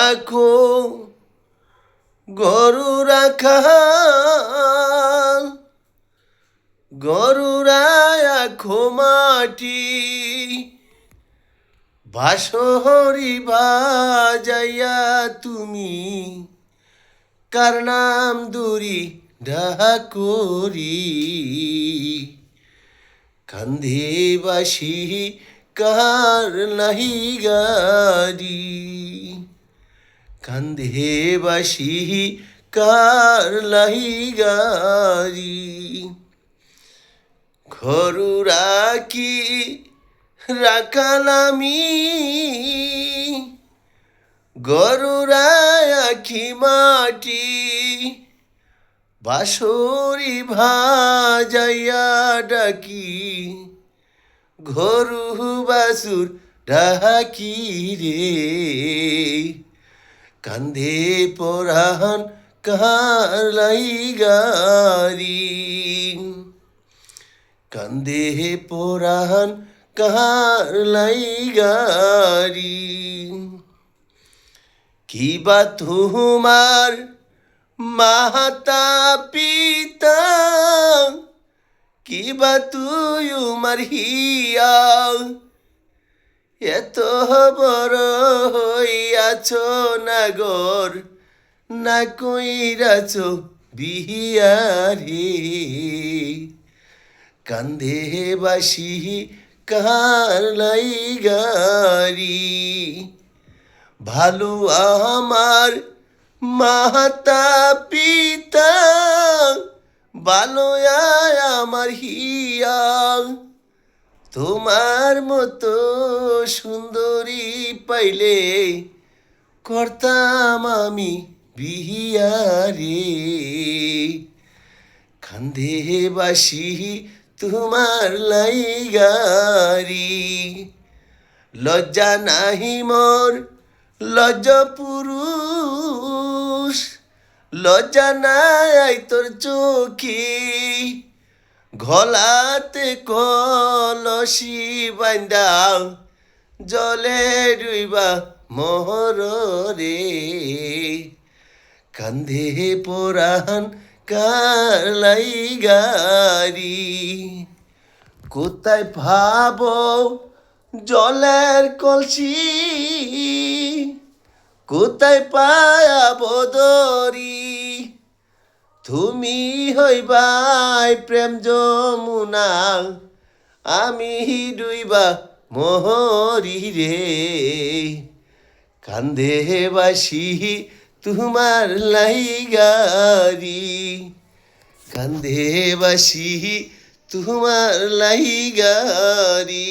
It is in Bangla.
রাখো গরু রাখাল গরুরাখো মাটি বাঁশরি বাজাইয়া তুমি কার নাম দুরি ডাকরি কান্ধে বাসি কার নাহি গাড়ি কান্ধে বাসি কার লাহি গাড়ি ঘরু রাখি রাখালামি গরু রাখি মাটি বাঁশরি ভাজাইয়া ডাকি ঘরু বাসুর ডাকি রে কান্ধে পরাণ কার লাই গারি কান্ধে পরাণ কার লাই গারি কিবা তোমার মাতা পিতা কিবা তুই উমার হিয়া এত বড় হইয়াছ নাগর না কইরাছ বিহারে কান্ধে বাসি কার লাই গারি ভালো আমার মাতা পিতা ভালো আমার হিয়া তোমার মতো সুন্দরী পাইলে করতাম আমি বিহারে কান্ধে বাসি তোমার লাই গারি লজ্জা নাহি মোর লজ্জ পুরুষ লজ্জা নাই তোর চোখে গলাতে কলসি বান্দা জলে ডুইবা মোহর রে কান্ধে পরাণ কার লাই গারি কোথায় ভাবো জলের কলসি কোথায় পায়াবো দরি তুমি হইবাই প্রেম যমুনা আমি ডুইবা মোহরি রে কান্ধে বাসি তোমার লাই গারি কান্ধে বাসি তোমার লাই গারি